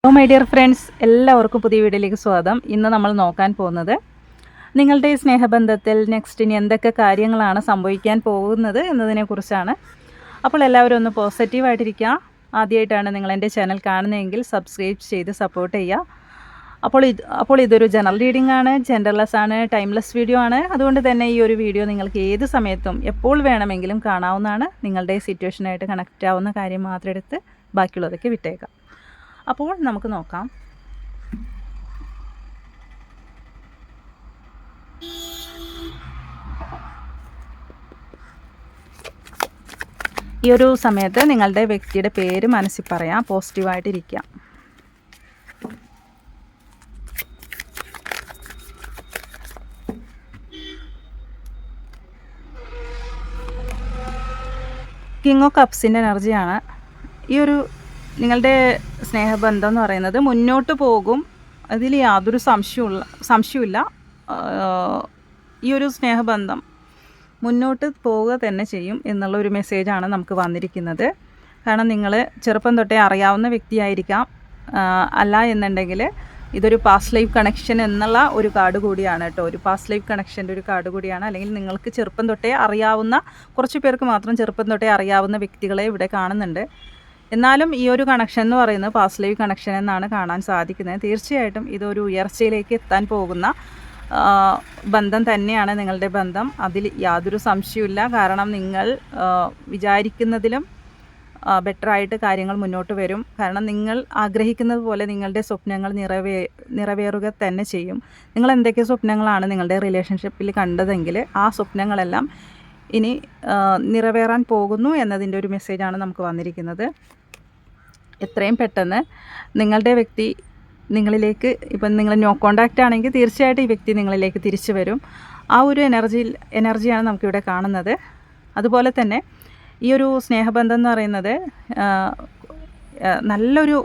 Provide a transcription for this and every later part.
Hello my dear friends, എല്ലാവർക്കും പുതിയ വീഡിയോയിലേക്ക് സ്വാഗതം. ഇന്ന് നമ്മൾ നോക്കാൻ പോകുന്നത് നിങ്ങളുടെ സ്നേഹബന്ധത്തിൽ നെക്സ്റ്റ് ഇനി എന്തൊക്കെ കാര്യങ്ങളാണ് സംഭവിക്കാൻ പോകുന്നത് എന്നതിനെക്കുറിച്ചാണ്. അപ്പോൾ എല്ലാവരും ഒന്ന് പോസിറ്റീവായിട്ടിരിക്കുക. ആദ്യമായിട്ടാണ് നിങ്ങൾ എൻ്റെ ചാനൽ കാണുന്നതെങ്കിൽ സബ്സ്ക്രൈബ് ചെയ്ത് സപ്പോർട്ട് ചെയ്യുക. അപ്പോൾ ഇതൊരു ജനറൽ റീഡിംഗ് ആണ്, ജെൻഡർലെസ് ആണ്, ടൈംലെസ് വീഡിയോ ആണ്. അതുകൊണ്ട് തന്നെ ഈ ഒരു വീഡിയോ നിങ്ങൾക്ക് ഏത് സമയത്തും എപ്പോൾ വേണമെങ്കിലും കാണാവുന്നതാണ്. നിങ്ങളുടെ സിറ്റുവേഷനായിട്ട് കണക്റ്റ് ആവുന്ന കാര്യം മാത്രം എടുത്ത് ബാക്കിയുള്ളതൊക്കെ വിട്ടേക്കാം. അപ്പോൾ നമുക്ക് നോക്കാം. ഈ ഒരു സമയത്ത് നിങ്ങളുടെ വ്യക്തിയുടെ പേര് മനസ്സിൽ പറയാം, പോസിറ്റീവായിട്ടിരിക്കാം. കിങ് ഓഫ് കപ്സിൻ്റെ എനർജിയാണ്. ഈ ഒരു നിങ്ങളുടെ സ്നേഹബന്ധം എന്ന് പറയുന്നത് മുന്നോട്ട് പോകും, അതിൽ യാതൊരു സംശയമില്ല. ഈ ഒരു സ്നേഹബന്ധം മുന്നോട്ട് പോവുക തന്നെ ചെയ്യും എന്നുള്ള ഒരു മെസ്സേജാണ് നമുക്ക് വന്നിരിക്കുന്നത്. കാരണം നിങ്ങൾ ചെറുപ്പം തൊട്ടേ അറിയാവുന്ന വ്യക്തിയായിരിക്കാം, അല്ല എന്നുണ്ടെങ്കിൽ ഇതൊരു പാസ്റ്റ് ലൈഫ് കണക്ഷൻ എന്നുള്ള ഒരു കാർഡ് കൂടിയാണ് കേട്ടോ. ഒരു പാസ്റ്റ് ലൈഫ് കണക്ഷൻ്റെ ഒരു കാർഡ് കൂടിയാണ്. അല്ലെങ്കിൽ നിങ്ങൾക്ക് ചെറുപ്പം തൊട്ടേ അറിയാവുന്ന, കുറച്ച് പേർക്ക് മാത്രം ചെറുപ്പം തൊട്ടേ അറിയാവുന്ന വ്യക്തികളെ ഇവിടെ കാണുന്നുണ്ട്. എന്നാലും ഈ ഒരു കണക്ഷൻ എന്ന് പറയുന്നത് പാസ്റ്റ് ലൈഫ് കണക്ഷൻ എന്നാണ് കാണാൻ സാധിക്കുന്നത്. തീർച്ചയായിട്ടും ഇതൊരു ഉയർച്ചയിലേക്ക് എത്താൻ പോകുന്ന ബന്ധം തന്നെയാണ് നിങ്ങളുടെ ബന്ധം, അതിൽ യാതൊരു സംശയമില്ല. കാരണം നിങ്ങൾ വിചാരിക്കുന്നതിലും ബെറ്ററായിട്ട് കാര്യങ്ങൾ മുന്നോട്ട് വരും. കാരണം നിങ്ങൾ ആഗ്രഹിക്കുന്നത് പോലെ നിങ്ങളുടെ സ്വപ്നങ്ങൾ നിറവേറുക തന്നെ ചെയ്യും. നിങ്ങൾ എന്തൊക്കെ സ്വപ്നങ്ങളാണ് നിങ്ങളുടെ റിലേഷൻഷിപ്പിൽ കണ്ടതെങ്കിൽ ആ സ്വപ്നങ്ങളെല്ലാം ഇനി നിറവേറാൻ പോകുന്നു എന്നതിൻ്റെ ഒരു മെസ്സേജാണ് നമുക്ക് വന്നിരിക്കുന്നത്. എത്രയും പെട്ടെന്ന് നിങ്ങളുടെ വ്യക്തി നിങ്ങളിലേക്ക്, ഇപ്പം നിങ്ങൾ നോ കോണ്ടാക്റ്റ് ആണെങ്കിൽ തീർച്ചയായിട്ടും ഈ വ്യക്തി നിങ്ങളിലേക്ക് തിരിച്ചു വരും. ആ ഒരു എനർജിയാണ് നമുക്കിവിടെ കാണുന്നത്. അതുപോലെ തന്നെ ഈ ഒരു സ്നേഹബന്ധം എന്ന് പറയുന്നത് നല്ലൊരു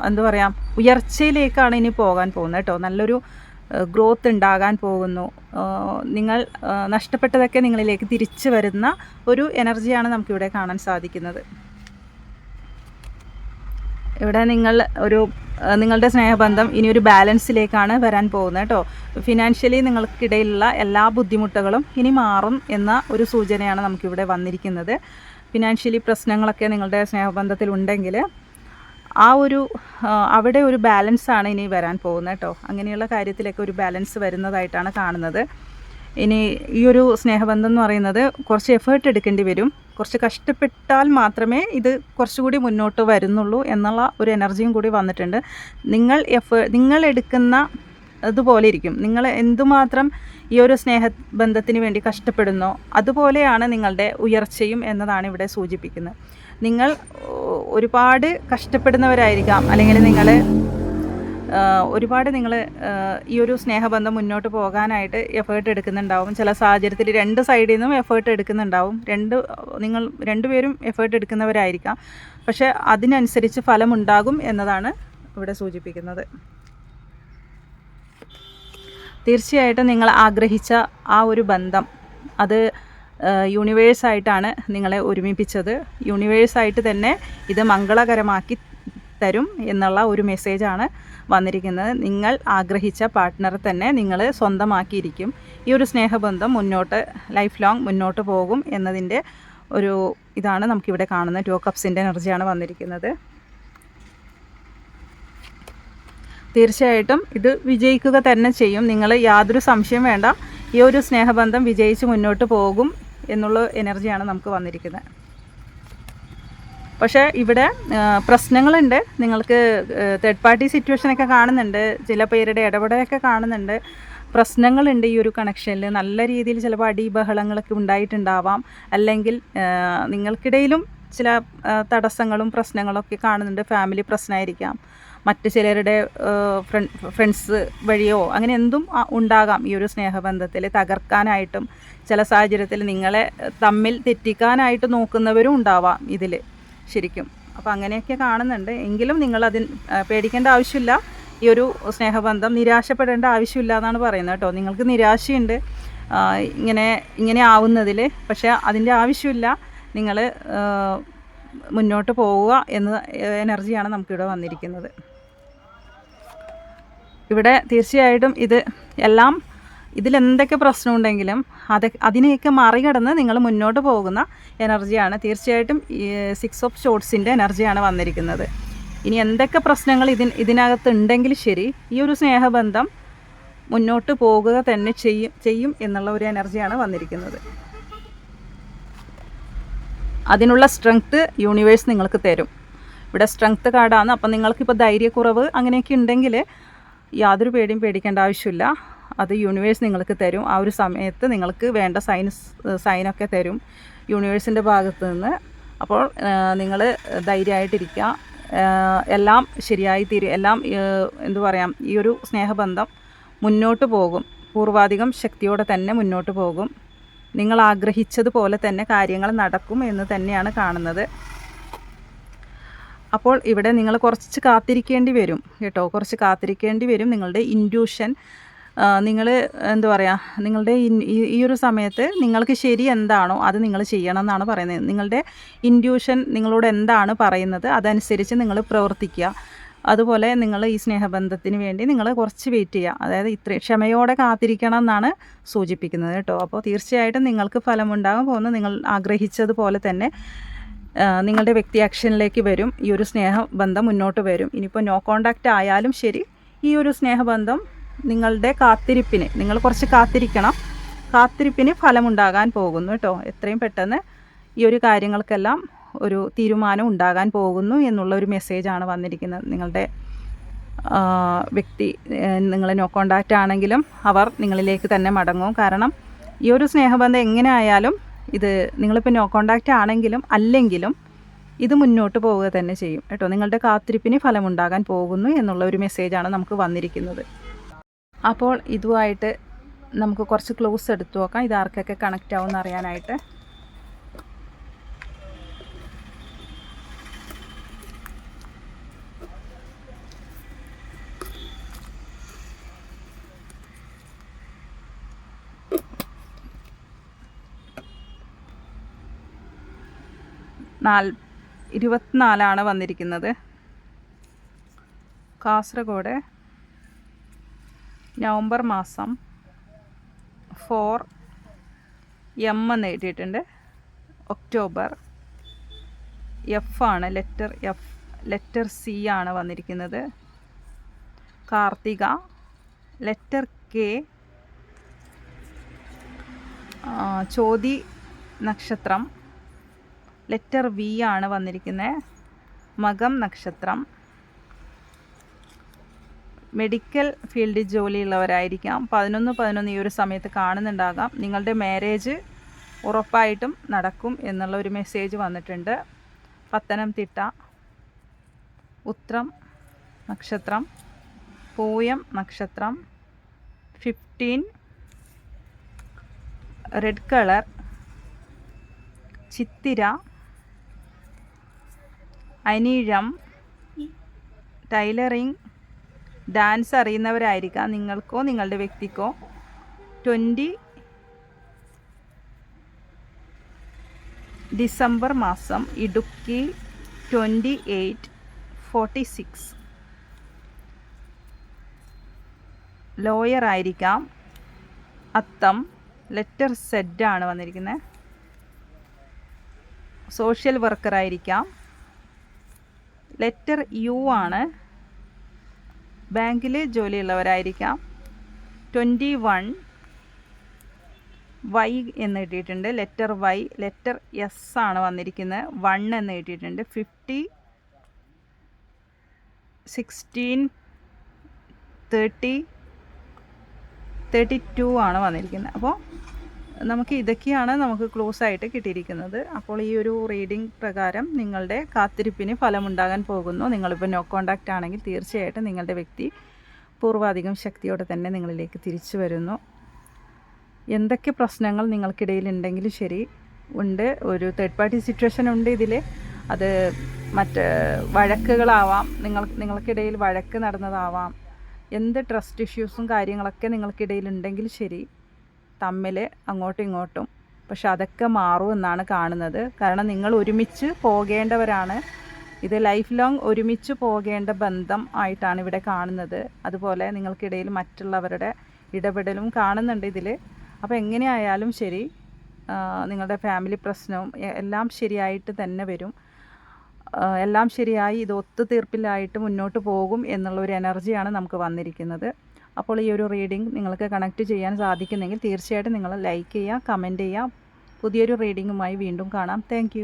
എന്താ പറയുക, ഉയർച്ചയിലേക്കാണ് ഇനി പോകാൻ പോകുന്നത് കേട്ടോ. നല്ലൊരു ഗ്രോത്ത് ഉണ്ടാകാൻ പോകുന്നു. നിങ്ങൾ നഷ്ടപ്പെട്ടതൊക്കെ നിങ്ങളിലേക്ക് തിരിച്ചു വരുന്ന ഒരു എനർജിയാണ് നമുക്കിവിടെ കാണാൻ സാധിക്കുന്നത്. ഇവിടെ നിങ്ങളുടെ സ്നേഹബന്ധം ഇനിയൊരു ബാലൻസിലേക്കാണ് വരാൻ പോകുന്നത് കേട്ടോ. ഫിനാൻഷ്യലി നിങ്ങൾക്കിടയിലുള്ള എല്ലാ ബുദ്ധിമുട്ടുകളും ഇനി മാറും എന്ന ഒരു സൂചനയാണ് നമുക്കിവിടെ വന്നിരിക്കുന്നത്. ഫിനാൻഷ്യലി പ്രശ്നങ്ങളൊക്കെ നിങ്ങളുടെ സ്നേഹബന്ധത്തിൽ ഉണ്ടെങ്കിൽ അവിടെ ഒരു ബാലൻസാണ് ഇനി വരാൻ പോകുന്നത് കേട്ടോ. അങ്ങനെയുള്ള കാര്യത്തിലൊക്കെ ഒരു ബാലൻസ് വരുന്നതായിട്ടാണ് കാണുന്നത്. ഇനി ഈ ഒരു സ്നേഹബന്ധം എന്ന് പറയുന്നത് കുറച്ച് എഫേർട്ട് എടുക്കേണ്ടി വരും. കുറച്ച് കഷ്ടപ്പെട്ടാൽ മാത്രമേ ഇത് കുറച്ചുകൂടി മുന്നോട്ട് വരുന്നുള്ളൂ എന്നുള്ള ഒരു എനർജിയും കൂടി വന്നിട്ടുണ്ട്. നിങ്ങൾ എടുക്കുന്ന അതുപോലെ ഇരിക്കും. നിങ്ങൾ എന്തുമാത്രം ഈ ഒരു സ്നേഹബന്ധത്തിന് വേണ്ടി കഷ്ടപ്പെടുന്നോ അതുപോലെയാണ് നിങ്ങളുടെ ഉയർച്ചയും എന്നതാണ് ഇവിടെ സൂചിപ്പിക്കുന്നത്. നിങ്ങൾ ഒരുപാട് കഷ്ടപ്പെടുന്നവരായിരിക്കാം, അല്ലെങ്കിൽ നിങ്ങൾ ഈ ഒരു സ്നേഹബന്ധം മുന്നോട്ട് പോകാനായിട്ട് എഫേർട്ട് എടുക്കുന്നുണ്ടാവും. ചില സാഹചര്യത്തിൽ രണ്ട് സൈഡിൽ നിന്നും എഫേർട്ട് എടുക്കുന്നുണ്ടാവും. നിങ്ങൾ രണ്ടുപേരും എഫേർട്ട് എടുക്കുന്നവരായിരിക്കാം. പക്ഷേ അതിനനുസരിച്ച് ഫലമുണ്ടാകും എന്നതാണ് ഇവിടെ സൂചിപ്പിക്കുന്നത്. തീർച്ചയായിട്ടും നിങ്ങൾ ആഗ്രഹിച്ച ആ ഒരു ബന്ധം അത് യൂണിവേഴ്സായിട്ടാണ് നിങ്ങളെ ഒരുമിപ്പിച്ചത്. യൂണിവേഴ്സായിട്ട് തന്നെ ഇത് മംഗളകരമാക്കി തരും എന്നുള്ള ഒരു മെസ്സേജാണ് വന്നിരിക്കുന്നത്. നിങ്ങൾ ആഗ്രഹിച്ച പാർട്ട്ണറെ തന്നെ നിങ്ങൾ സ്വന്തമാക്കിയിരിക്കും. ഈ ഒരു സ്നേഹബന്ധം ലൈഫ് ലോങ് മുന്നോട്ട് പോകും എന്നതിൻ്റെ ഒരു ഇതാണ് നമുക്കിവിടെ കാണുന്നത്. 2 കപ്സിൻ്റെ എനർജിയാണ് വന്നിരിക്കുന്നത്. തീർച്ചയായിട്ടും ഇത് വിജയിക്കുക തന്നെ ചെയ്യും. നിങ്ങൾ യാതൊരു സംശയം വേണ്ട, ഈ ഒരു സ്നേഹബന്ധം വിജയിച്ച് മുന്നോട്ട് പോകും എന്നുള്ള എനർജിയാണ് നമുക്ക് വന്നിരിക്കുന്നത്. പക്ഷേ ഇവിടെ പ്രശ്നങ്ങളുണ്ട്. നിങ്ങൾക്ക് തേർഡ് പാർട്ടി സിറ്റുവേഷനൊക്കെ കാണുന്നുണ്ട്, ചില പേരുടെ ഇടപെടലൊക്കെ കാണുന്നുണ്ട്. പ്രശ്നങ്ങളുണ്ട് ഈ ഒരു കണക്ഷനിൽ. നല്ല രീതിയിൽ ചിലപ്പോൾ ബഹളങ്ങളൊക്കെ ഉണ്ടായിട്ടുണ്ടാവാം. അല്ലെങ്കിൽ നിങ്ങൾക്കിടയിലും ചില തടസ്സങ്ങളും പ്രശ്നങ്ങളൊക്കെ കാണുന്നുണ്ട്. ഫാമിലി പ്രശ്നമായിരിക്കാം, മറ്റ് ചിലരുടെ ഫ്രണ്ട്സ് വഴിയോ അങ്ങനെ എന്തും ഉണ്ടാകാം. ഈ ഒരു സ്നേഹബന്ധത്തിൽ തകർക്കാനായിട്ടും ചില സാഹചര്യത്തിൽ നിങ്ങളെ തമ്മിൽ തെറ്റിക്കാനായിട്ട് നോക്കുന്നവരും ഉണ്ടാവാം ഇതിൽ ശരിക്കും. അപ്പോൾ അങ്ങനെയൊക്കെ കാണുന്നുണ്ട്. എങ്കിലും പേടിക്കേണ്ട ആവശ്യമില്ല. ഈ ഒരു സ്നേഹബന്ധം നിരാശപ്പെടേണ്ട ആവശ്യമില്ല എന്നാണ് പറയുന്നത് കേട്ടോ. നിങ്ങൾക്ക് നിരാശയുണ്ട് ഇങ്ങനെ ആവുന്നതിൽ, പക്ഷേ അതിൻ്റെ ആവശ്യമില്ല. നിങ്ങൾ മുന്നോട്ട് പോവുക എന്ന എനർജിയാണ് നമുക്കിവിടെ വന്നിരിക്കുന്നത്. ഇവിടെ തീർച്ചയായിട്ടും എല്ലാം ഇതിലെന്തൊക്കെ പ്രശ്നമുണ്ടെങ്കിലും അതിനെയൊക്കെ മറികടന്ന് നിങ്ങൾ മുന്നോട്ട് പോകുന്ന എനർജിയാണ് തീർച്ചയായിട്ടും ഈ 6 ഓഫ് ഷോർട്സിൻ്റെ എനർജിയാണ് വന്നിരിക്കുന്നത്. ഇനി എന്തൊക്കെ പ്രശ്നങ്ങൾ ഇതിനകത്തുണ്ടെങ്കിൽ ശരി, ഈ ഒരു സ്നേഹബന്ധം മുന്നോട്ട് പോകുക തന്നെ ചെയ്യും എന്നുള്ള ഒരു എനർജിയാണ് വന്നിരിക്കുന്നത്. അതിനുള്ള സ്ട്രെങ്ത്ത് യൂണിവേഴ്സ് നിങ്ങൾക്ക് തരും. ഇവിടെ സ്ട്രെങ്ത്ത് കാർഡാണ്. അപ്പം നിങ്ങൾക്കിപ്പോൾ ധൈര്യക്കുറവ് അങ്ങനെയൊക്കെ ഉണ്ടെങ്കിൽ യാതൊരു പേടിയും പേടിക്കേണ്ട ആവശ്യമില്ല. അത് യൂണിവേഴ്സ് നിങ്ങൾക്ക് തരും. ആ ഒരു സമയത്ത് നിങ്ങൾക്ക് വേണ്ട സൈനൊക്കെ തരും യൂണിവേഴ്സിൻ്റെ ഭാഗത്ത് നിന്ന്. അപ്പോൾ നിങ്ങൾ ധൈര്യമായിട്ടിരിക്കുക. എല്ലാം ശരിയായി തീരും. എല്ലാം എന്തു പറയാം, ഈ ഒരു സ്നേഹബന്ധം മുന്നോട്ട് പോകും. പൂർവാധികം ശക്തിയോടെ തന്നെ മുന്നോട്ട് പോകും. നിങ്ങൾ ആഗ്രഹിച്ചതുപോലെ തന്നെ കാര്യങ്ങൾ നടക്കും എന്ന് തന്നെയാണ് കാണുന്നത്. അപ്പോൾ ഇവിടെ നിങ്ങൾ കുറച്ച് കാത്തിരിക്കേണ്ടി വരും കേട്ടോ. കുറച്ച് കാത്തിരിക്കേണ്ടി വരും. നിങ്ങളുടെ ഇൻറ്റ്യൂഷൻ, നിങ്ങൾ എന്താ പറയുക, നിങ്ങളുടെ ഈ ഒരു സമയത്ത് നിങ്ങൾക്ക് ശരി എന്താണോ അത് നിങ്ങൾ ചെയ്യണം എന്നാണ് പറയുന്നത്. നിങ്ങളുടെ ഇൻറ്റ്യൂഷൻ നിങ്ങളോട് എന്താണ് പറയുന്നത് അതനുസരിച്ച് നിങ്ങൾ പ്രവർത്തിക്കുക. അതുപോലെ നിങ്ങൾ ഈ സ്നേഹബന്ധത്തിന് വേണ്ടി നിങ്ങൾ കുറച്ച് വെയിറ്റ് ചെയ്യുക. അതായത് ഇത്രയും ക്ഷമയോടെ കാത്തിരിക്കണം എന്നാണ് സൂചിപ്പിക്കുന്നത് കേട്ടോ. അപ്പോൾ തീർച്ചയായിട്ടും നിങ്ങൾക്ക് ഫലമുണ്ടാകാൻ പോകുന്നു. നിങ്ങൾ ആഗ്രഹിച്ചതുപോലെ തന്നെ നിങ്ങളുടെ വ്യക്തി ആക്ഷനിലേക്ക് വരും. ഈ ഒരു സ്നേഹബന്ധം മുന്നോട്ട് വരും. ഇനിയിപ്പോൾ നോ കോണ്ടാക്റ്റ് ആയാലും ശരി, ഈ ഒരു സ്നേഹബന്ധം നിങ്ങളുടെ കാത്തിരിപ്പിന്, നിങ്ങൾ കുറച്ച് കാത്തിരിക്കണം, കാത്തിരിപ്പിന് ഫലമുണ്ടാകാൻ പോകുന്നു കേട്ടോ. എത്രയും പെട്ടെന്ന് ഈ ഒരു കാര്യങ്ങൾക്കെല്ലാം ഒരു തീരുമാനം ഉണ്ടാകാൻ പോകുന്നു എന്നുള്ള ഒരു മെസ്സേജാണ് വന്നിരിക്കുന്നത്. നിങ്ങളുടെ വ്യക്തി, നിങ്ങൾ നോ കോണ്ടാക്റ്റ് ആണെങ്കിലും അവർ നിങ്ങളിലേക്ക് തന്നെ മടങ്ങും. കാരണം ഈ ഒരു സ്നേഹബന്ധം എങ്ങനെ ആയാലും ഇത് നിങ്ങളിപ്പോൾ നോ കോണ്ടാക്റ്റ് ആണെങ്കിലും അല്ലെങ്കിലും ഇത് മുന്നോട്ട് പോവുക തന്നെ ചെയ്യും കേട്ടോ. നിങ്ങളുടെ കാത്തിരിപ്പിന് ഫലമുണ്ടാകാൻ പോകുന്നു എന്നുള്ള ഒരു മെസ്സേജാണ് നമുക്ക് വന്നിരിക്കുന്നത്. അപ്പോൾ ഇതുമായിട്ട് നമുക്ക് കുറച്ച് ക്ലോസ് എടുത്തു നോക്കാം. ഇത് ആർക്കൊക്കെ കണക്റ്റ് ആവുമെന്ന് അറിയാനായിട്ട്. നാൽ 24 വന്നിരിക്കുന്നത്. കാസർഗോഡ്, നവംബർ മാസം 4 M എന്ന് എഴുതിയിട്ടുണ്ട്. ഒക്ടോബർ F ആണ്, ലെറ്റർ C ആണ് വന്നിരിക്കുന്നത്. കാർത്തിക, ലെറ്റർ K, ചോതി നക്ഷത്രം, ലെറ്റർ V ആണ് വന്നിരിക്കുന്നത്. മകം നക്ഷത്രം. മെഡിക്കൽ ഫീൽഡിൽ ജോലിയുള്ളവരായിരിക്കാം. 11 ഈ ഒരു സമയത്ത് കാണുന്നുണ്ടാകാം. നിങ്ങളുടെ മാരേജ് ഉറപ്പായിട്ടും നടക്കും എന്നുള്ള ഒരു മെസ്സേജ് വന്നിട്ടുണ്ട്. പത്തനംതിട്ട, ഉത്രം നക്ഷത്രം, പൂയം നക്ഷത്രം, 15 റെഡ് കളർ, ചിത്തിര, അനിഴം, ടൈലറിങ്, ഡാൻസ് അറിയുന്നവരായിരിക്കാം നിങ്ങൾക്കോ നിങ്ങളുടെ വ്യക്തിക്കോ. 20 ഡിസംബർ മാസം ഇടുക്കി, 2846 ലോയർ ആയിരിക്കാം. അത്തം, ലെറ്റർ Z ആണ് വന്നിരിക്കുന്നത്. സോഷ്യൽ വർക്കർ ആയിരിക്കാം. ലെറ്റർ U ആണ്. ബാങ്കിൽ ജോലിയുള്ളവരായിരിക്കാം. 21 Y എന്ന് എഴുതിയിട്ടുണ്ട്. ലെറ്റർ Y, ലെറ്റർ S ആണ് വന്നിരിക്കുന്നത്. 1 എന്ന് എഴുതിയിട്ടുണ്ട്. 50 16 30 32 ആണ് വന്നിരിക്കുന്നത്. അപ്പോൾ നമുക്ക് ഇതൊക്കെയാണ് നമുക്ക് ക്ലോസ് ആയിട്ട് കിട്ടിയിരിക്കുന്നത്. അപ്പോൾ ഈ ഒരു റീഡിംഗ് പ്രകാരം നിങ്ങളുടെ കാത്തിരിപ്പിന് ഫലമുണ്ടാകാൻ പോകുന്നു. നിങ്ങളിപ്പോൾ നോ കോണ്ടാക്റ്റ് ആണെങ്കിൽ തീർച്ചയായിട്ടും നിങ്ങളുടെ വ്യക്തി പൂർവാധികം ശക്തിയോടെ തന്നെ നിങ്ങളിലേക്ക് തിരിച്ചു വരുന്നു. എന്തൊക്കെ പ്രശ്നങ്ങൾ നിങ്ങൾക്കിടയിൽ ഉണ്ടെങ്കിലും ശരി ഉണ്ട്, ഒരു തേർഡ് പാർട്ടി സിറ്റുവേഷൻ ഉണ്ട് ഇതിൽ. അത് മറ്റ് വഴക്കുകളാവാം, നിങ്ങൾക്കിടയിൽ വഴക്ക് നടന്നതാവാം, എന്ത് ട്രസ്റ്റ് ഇഷ്യൂസും കാര്യങ്ങളൊക്കെ നിങ്ങൾക്കിടയിൽ ഉണ്ടെങ്കിൽ ശരി, തമ്മിൽ അങ്ങോട്ടും ഇങ്ങോട്ടും. പക്ഷെ അതൊക്കെ മാറും എന്നാണ് കാണുന്നത്. കാരണം നിങ്ങൾ ഒരുമിച്ച് പോകേണ്ടവരാണ്. ഇത് ലൈഫ് ലോങ് ഒരുമിച്ച് പോകേണ്ട ബന്ധം ആയിട്ടാണ് ഇവിടെ കാണുന്നത്. അതുപോലെ നിങ്ങൾക്കിടയിൽ മറ്റുള്ളവരുടെ ഇടപെടലും കാണുന്നുണ്ട് ഇതിൽ. അപ്പോൾ എങ്ങനെയായാലും ശരി, നിങ്ങളുടെ ഫാമിലി പ്രശ്നവും എല്ലാം ശരിയായിട്ട് തന്നെ വരും. എല്ലാം ശരിയായി ഇത് ഒത്തുതീർപ്പിലായിട്ട് മുന്നോട്ട് പോകും എന്നുള്ളൊരു എനർജിയാണ് നമുക്ക് വന്നിരിക്കുന്നത്. അപ്പോൾ ഈ ഒരു റീഡിംഗ് നിങ്ങൾക്ക് കണക്റ്റ് ചെയ്യാൻ സാധിക്കുന്നെങ്കിൽ തീർച്ചയായിട്ടും നിങ്ങൾ ലൈക്ക് ചെയ്യുക, കമൻറ്റ് ചെയ്യുക. പുതിയൊരു റീഡിങ്ങുമായി വീണ്ടും കാണാം. താങ്ക്